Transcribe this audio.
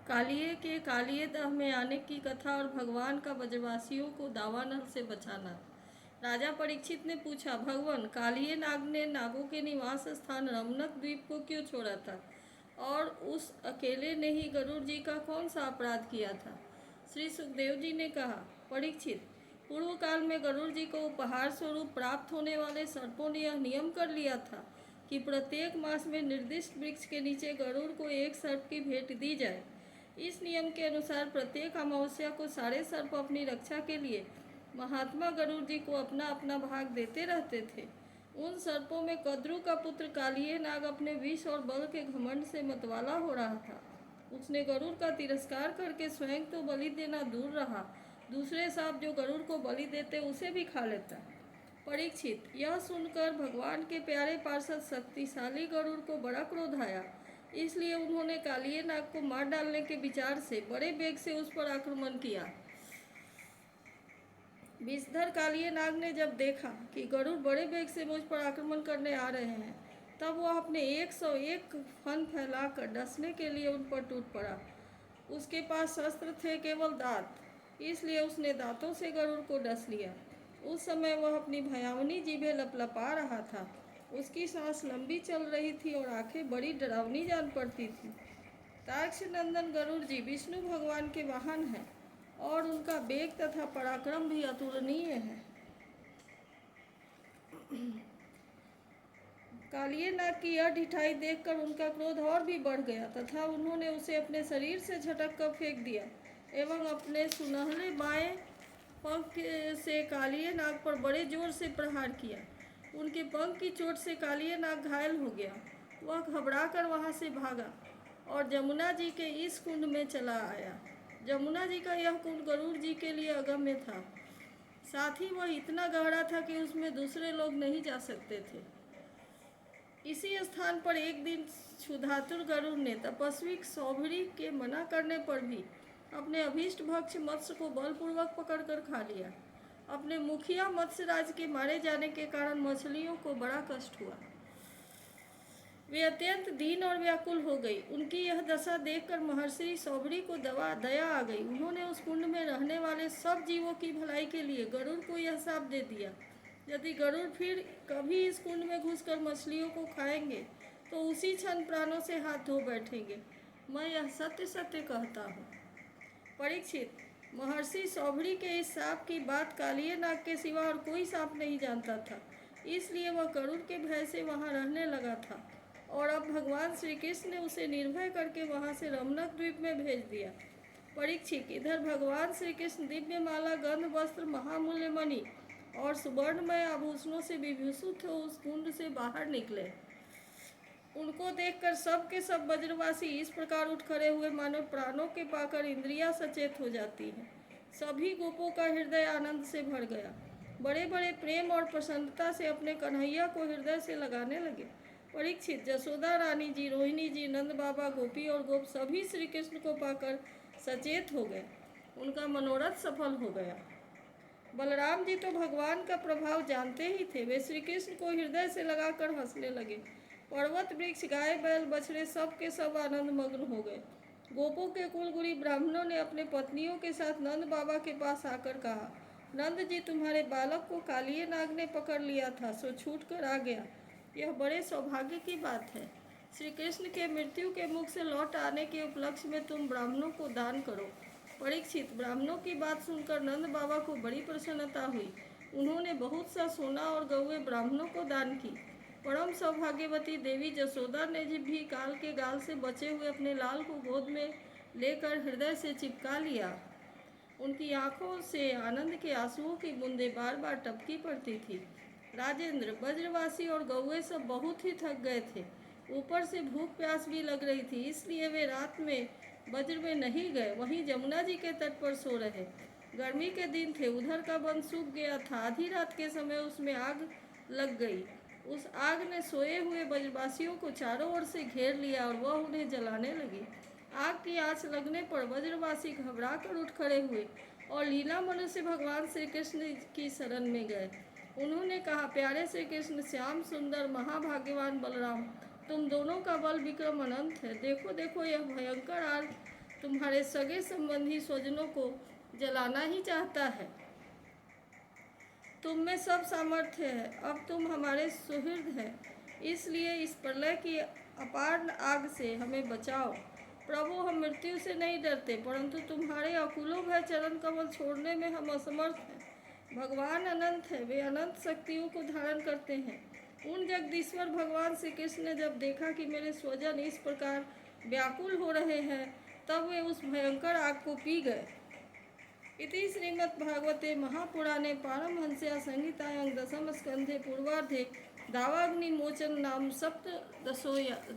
कालिए के कालिए दह में आने की कथा और भगवान का ब्रजवासियों को दावानल से बचाना। राजा परीक्षित ने पूछा, भगवान, कालिए नाग ने नागों के निवास स्थान रमनक द्वीप को क्यों छोड़ा था और उस अकेले ने ही गरुड़ जी का कौन सा अपराध किया था? श्री सुखदेव जी ने कहा, परीक्षित, पूर्व काल में गरुड़ जी को उपहार स्वरूप प्राप्त होने वाले सर्पों ने यह नियम कर लिया था कि प्रत्येक मास में निर्दिष्ट वृक्ष के नीचे गरुड़ को एक सर्प की भेंट दी जाए। इस नियम के अनुसार प्रत्येक अमावस्या को सारे सर्प अपनी रक्षा के लिए महात्मा गरुड़ जी को अपना अपना भाग देते रहते थे। उन सर्पों में कद्रु का पुत्र कालिए नाग अपने विष और बल के घमंड से मतवाला हो रहा था। उसने गरुड़ का तिरस्कार करके स्वयं तो बलि देना दूर रहा, दूसरे सांप जो गरुड़ को बलि देते उसे भी खा लेता। परीक्षित, यह सुनकर भगवान के प्यारे पार्षद शक्तिशाली गरुड़ को बड़ा क्रोध आया। इसलिए उन्होंने कालिए नाग को मार डालने के विचार से बड़े वेग से उस पर आक्रमण किया। विषधर कालिए नाग ने जब देखा कि गरुड़ बड़े वेग से मुझ पर आक्रमण करने आ रहे हैं, तब वह अपने 101 फन फैलाकर डसने के लिए उन पर टूट पड़ा। उसके पास शस्त्र थे केवल दांत, इसलिए उसने दांतों से गरुड़ को डस लिया। उस समय वह अपनी भयावनी जीभें लपलपा रहा था। उसकी सांस लंबी चल रही थी और आंखें बड़ी डरावनी जान पड़ती थी। ताक्ष नंदन गरुड़ जी विष्णु भगवान के वाहन हैं और उनका वेग तथा पराक्रम भी अतुलनीय है। कालिए नाग की यह ढिठाई देखकर उनका क्रोध और भी बढ़ गया तथा उन्होंने उसे अपने शरीर से झटक कर फेंक दिया एवं अपने सुनहले बाएं पंख से कालिए नाग पर बड़े जोर से प्रहार किया। उनके पंख की चोट से कालिए नाग घायल हो गया। वह घबराकर वहां से भागा और जमुना जी के इस कुंड में चला आया। जमुना जी का यह कुंड गरुड़ जी के लिए अगम्य था, साथ ही वह इतना गहरा था कि उसमें दूसरे लोग नहीं जा सकते थे। इसी स्थान पर एक दिन क्षुधातुर गरुड़ ने तपस्वी सौभरी के मना करने पर भी अपने अभीष्ट भक्ष मत्स्य को बलपूर्वक पकड़कर खा लिया। अपने मुखिया मत्स्यराज के मारे जाने के कारण मछलियों को बड़ा कष्ट हुआ। वे अत्यंत दीन और व्याकुल हो गई। उनकी यह दशा देखकर महर्षि सौभरी को दया आ गई। उन्होंने उस कुंड में रहने वाले सब जीवों की भलाई के लिए गरुड़ को यह शाप दे दिया, यदि गरुड़ फिर कभी इस कुंड में घुसकर मछलियों को खाएंगे तो उसी क्षण प्राणों से हाथ धो बैठेंगे। मैं यह सत्य सत्य कहता हूँ। परीक्षित, महर्षि सौभरी के इस शाप की बात कालिए नाग के सिवा और कोई सांप नहीं जानता था, इसलिए वह गरुड़ के भय से वहाँ रहने लगा था और अब भगवान श्री कृष्ण ने उसे निर्भय करके वहाँ से रमनक द्वीप में भेज दिया। परीक्षित, इधर भगवान श्री कृष्ण दिव्य माला, गंध, वस्त्र, महामूल्य मणि और सुवर्णमय आभूषणों से विभूषित हो उस कुंड से बाहर निकले। उनको देखकर सब के सब ब्रजवासी इस प्रकार उठ खड़े हुए मानो प्राणों के पाकर इंद्रियां सचेत हो जाती हैं। सभी गोपों का हृदय आनंद से भर गया। बड़े बड़े प्रेम और प्रसन्नता से अपने कन्हैया को हृदय से लगाने लगे। परीक्षित, जसोदा रानी जी, रोहिणी जी, नंद बाबा, गोपी और गोप सभी श्री कृष्ण को पाकर सचेत हो गए। उनका मनोरथ सफल हो गया। बलराम जी तो भगवान का प्रभाव जानते ही थे। वे श्री कृष्ण को हृदय से लगाकर हंसने लगे। पर्वत, वृक्ष, गाय, बैल, बछड़े सब के सब आनंद मग्न हो गए। गोपों के कुलगुरी ब्राह्मणों ने अपने पत्नियों के साथ नंद बाबा के पास आकर कहा, नंद जी, तुम्हारे बालक को कालिए नाग ने पकड़ लिया था, सो छूट कर आ गया। यह बड़े सौभाग्य की बात है। श्री कृष्ण के मृत्यु के मुख से लौट आने के उपलक्ष्य में तुम ब्राह्मणों को दान करो। परीक्षित, ब्राह्मणों की बात सुनकर नंद बाबा को बड़ी प्रसन्नता हुई। उन्होंने बहुत सा सोना और गौएं ब्राह्मणों को दान की। परम सौभाग्यवती देवी जसोदा ने भी काल के गाल से बचे हुए अपने लाल को गोद में लेकर हृदय से चिपका लिया। उनकी आंखों से आनंद के आंसुओं की बूंदें बार बार टपकी पड़ती थी। राजेंद्र, ब्रजवासी और गौएं सब बहुत ही थक गए थे। ऊपर से भूख प्यास भी लग रही थी, इसलिए वे रात में ब्रज में नहीं गए, वहीं जमुना जी के तट पर सो रहे। गर्मी के दिन थे, उधर का वन सूख गया था। आधी रात के समय उसमें आग लग गई। उस आग ने सोए हुए ब्रजवासियों को चारों ओर से घेर लिया और वह उन्हें जलाने लगी। आग की आंच लगने पर ब्रजवासी घबरा कर उठ खड़े हुए और लीला मनु से भगवान श्री कृष्ण की शरण में गए। उन्होंने कहा, प्यारे श्री कृष्ण, श्याम सुंदर महाभाग्यवान बलराम, तुम दोनों का बल विक्रम अनंत है। देखो देखो, यह भयंकर आग तुम्हारे सगे संबंधी स्वजनों को जलाना ही चाहता है। तुम में सब सामर्थ्य है, अब तुम हमारे सुहृद हैं, इसलिए इस प्रलय की अपार आग से हमें बचाओ। प्रभु, हम मृत्यु से नहीं डरते, परंतु तुम्हारे अकुलों भय चरण कमल छोड़ने में हम असमर्थ हैं। भगवान अनंत है, वे अनंत शक्तियों को धारण करते हैं। उन जगदीश्वर भगवान श्री कृष्ण ने जब देखा कि मेरे स्वजन इस प्रकार व्याकुल हो रहे हैं, तब वे उस भयंकर आग को पी गए। इति श्रीमद्भागवते महापुराणे पारमहंस्यां संहितायां दशम स्कंधे पूर्वार्धे दावाग्निमोचन नाम सप्तदशोऽध्यायः।